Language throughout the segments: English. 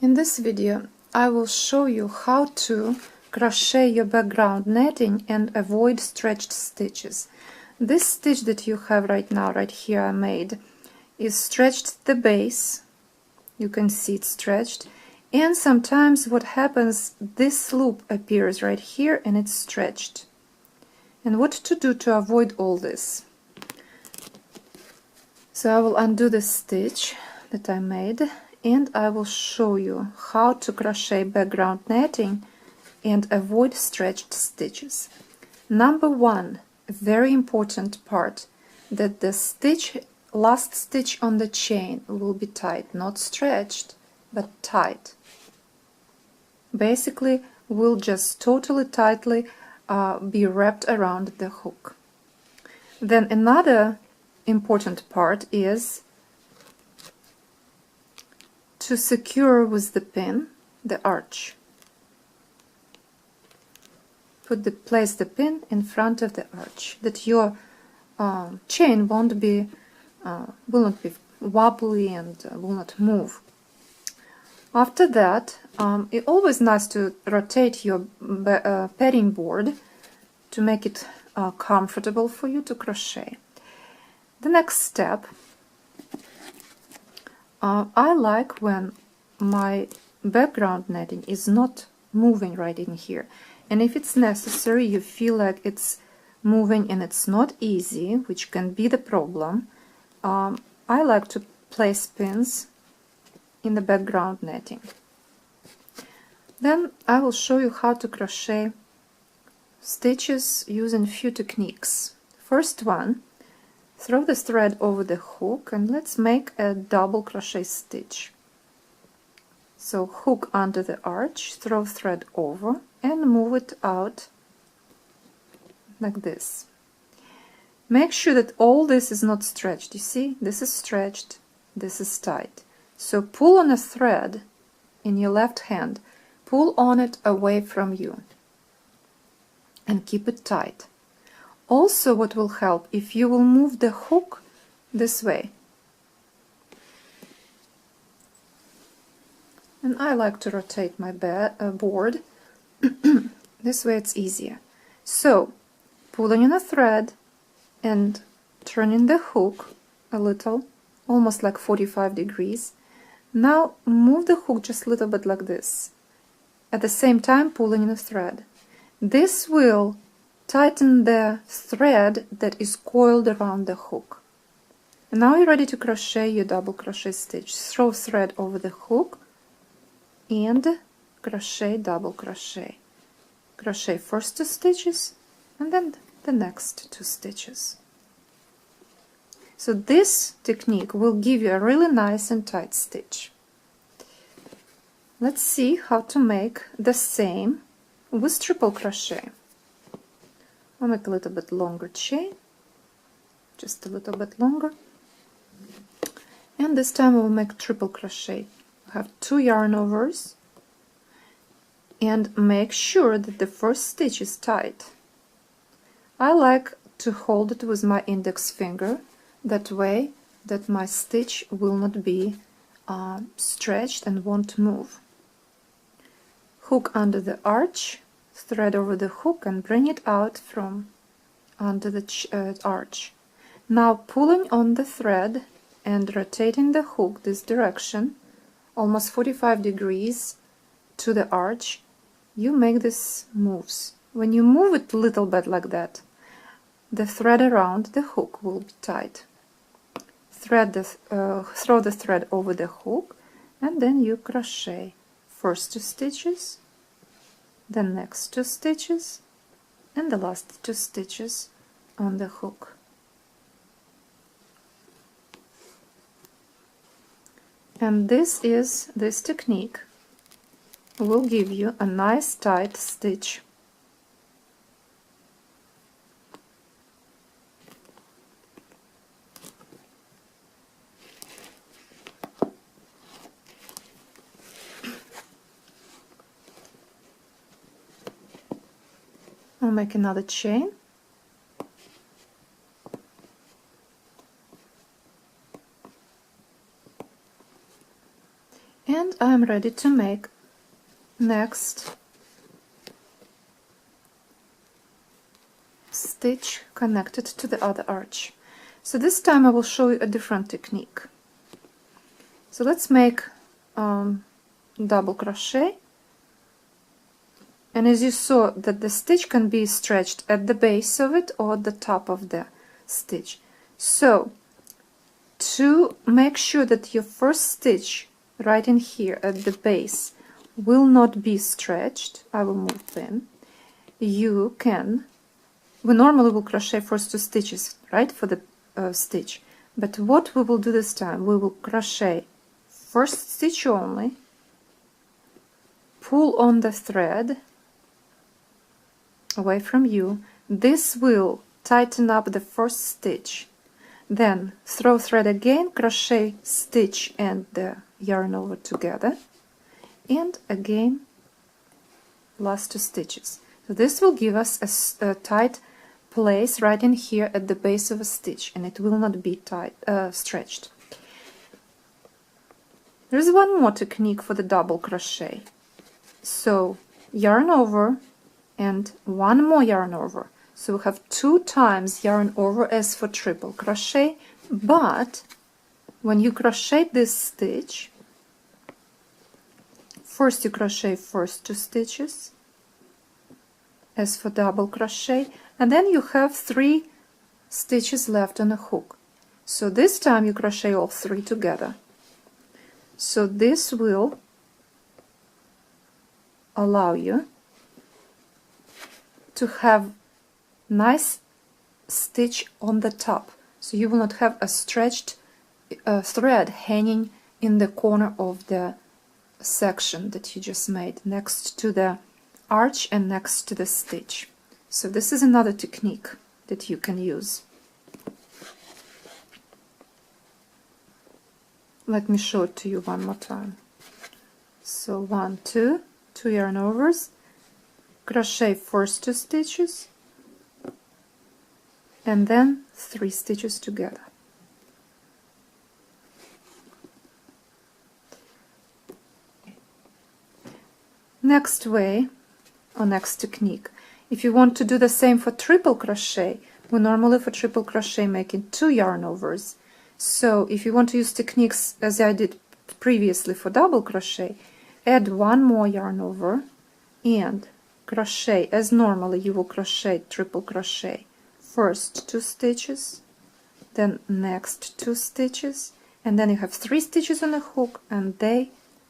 In this video I will show you how to crochet your background netting and avoid stretched stitches. This stitch that you have right now, right here I made, is stretched at the base. You can see it's stretched, and sometimes what happens, this loop appears right here and it's stretched. And what to do to avoid all this? So I will undo the stitch that I made and I will show you how to crochet background netting and avoid stretched stitches. Number one, a very important part, that the last stitch on the chain will be tight, not stretched, but tight. Basically, will just totally tightly be wrapped around the hook. Then another important part is to secure with the pin the arch. Place the pin in front of the arch, that your chain will not be wobbly and will not move. After that, it's always nice to rotate your padding board to make it comfortable for you to crochet. The next step, I like when my background netting is not moving right in here, and if it's necessary, you feel like it's moving and it's not easy, which can be the problem, I like to place pins in the background netting. Then I will show you how to crochet stitches using few techniques. First one, throw the thread over the hook and let's make a double crochet stitch. So hook under the arch, throw thread over and move it out like this. Make sure that all this is not stretched. You see, this is stretched, this is tight. So pull on a thread in your left hand, pull on it away from you and keep it tight. Also, what will help, if you will move the hook this way. And I like to rotate my board. This way it's easier. So, pulling in a thread and turning the hook a little, almost like 45 degrees. Now move the hook just a little bit like this. At the same time pulling in a thread. This will tighten the thread that is coiled around the hook. And now you're ready to crochet your double crochet stitch. Throw thread over the hook and crochet double crochet. Crochet first 2 stitches and then the next 2 stitches. So this technique will give you a really nice and tight stitch. Let's see how to make the same with triple crochet. I'll make a little bit longer chain, just a little bit longer, and this time we'll make triple crochet. I have 2 yarn overs, and make sure that the first stitch is tight. I like to hold it with my index finger, that way that my stitch will not be stretched and won't move. Hook under the arch, thread over the hook and bring it out from under the arch. Now pulling on the thread and rotating the hook this direction, almost 45 degrees to the arch, you make this moves. When you move it a little bit like that, the thread around the hook will be tight. Throw the thread over the hook and then you crochet first 2 stitches, the next 2 stitches and the last 2 stitches on the hook. And this technique will give you a nice tight stitch. I'll make another chain. And I'm ready to make next stitch connected to the other arch. So this time I will show you a different technique. So let's make double crochet, and as you saw that the stitch can be stretched at the base of it or at the top of the stitch. So to make sure that your first stitch right in here at the base will not be stretched, I will move them. We normally will crochet first 2 stitches, right, for the stitch. But what we will do this time, we will crochet first stitch only, pull on the thread away from you. This will tighten up the first stitch. Then throw thread again, crochet stitch and the yarn over together, and again last 2 stitches. So this will give us a tight place right in here at the base of a stitch, and it will not be stretched. There's one more technique for the double crochet. So yarn over and one more yarn over. So we have 2 times yarn over as for triple crochet, but when you crochet this stitch, first you crochet first 2 stitches as for double crochet, and then you have 3 stitches left on a hook. So this time you crochet all 3 together. So this will allow you to have nice stitch on the top, so you will not have a stretched thread hanging in the corner of the section that you just made next to the arch and next to the stitch. So this is another technique that you can use. Let me show it to you one more time. So 1, 2 yarn overs, crochet first 2 stitches, and then 3 stitches together. Next way, or next technique, if you want to do the same for triple crochet, we normally for triple crochet making 2 yarn overs. So if you want to use techniques as I did previously for double crochet, add 1 more yarn over and crochet as normally you will crochet triple crochet. First 2 stitches, then next 2 stitches, and then you have 3 stitches on a hook, and they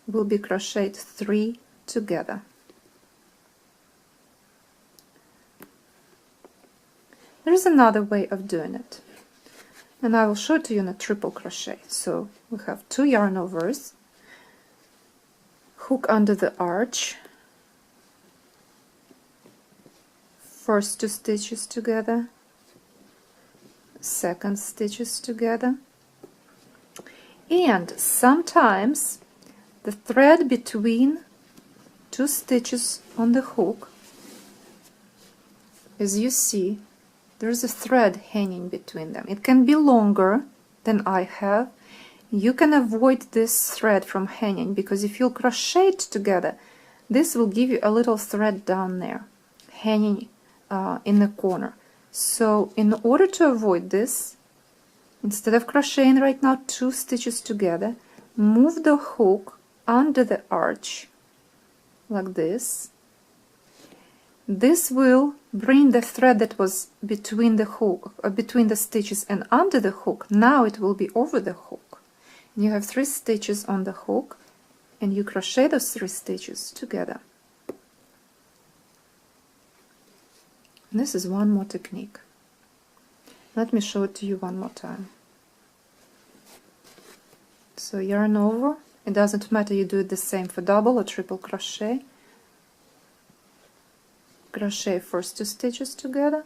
will be crocheted 3 together. There is another way of doing it, and I will show it to you in a triple crochet. So we have 2 yarn overs, hook under the arch, first 2 stitches together, second stitches together, and sometimes the thread between 2 stitches on the hook, as you see, there's a thread hanging between them. It can be longer than I have. You can avoid this thread from hanging, because if you crochet it together, this will give you a little thread down there hanging in the corner. So in order to avoid this, instead of crocheting right now 2 stitches together, move the hook under the arch like this. This will bring the thread that was between the hook, between the stitches and under the hook. Now it will be over the hook. And you have 3 stitches on the hook, and you crochet those 3 stitches together. And this is one more technique. Let me show it to you one more time. So yarn over. It doesn't matter you do it the same for double or triple crochet. Crochet first 2 stitches together,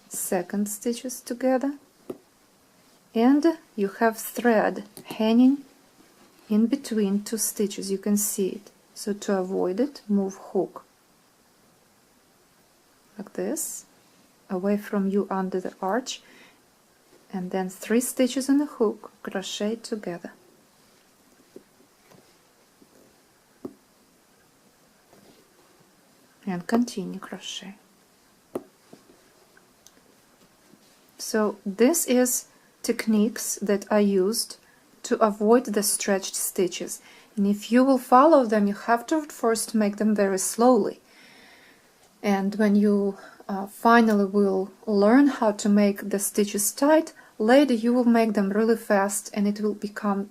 second stitches together, and you have thread hanging in between 2 stitches. You can see it. So to avoid it, move hook like this away from you under the arch, and then 3 stitches in the hook, crochet together. and continue crochet. So this is techniques that I used to avoid the stretched stitches, and if you will follow them, you have to first make them very slowly, and when you finally will learn how to make the stitches tight, later you will make them really fast, and it will become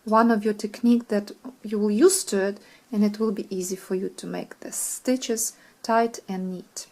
one of your technique that you will use to it, and it will be easy for you to make the stitches tight and neat.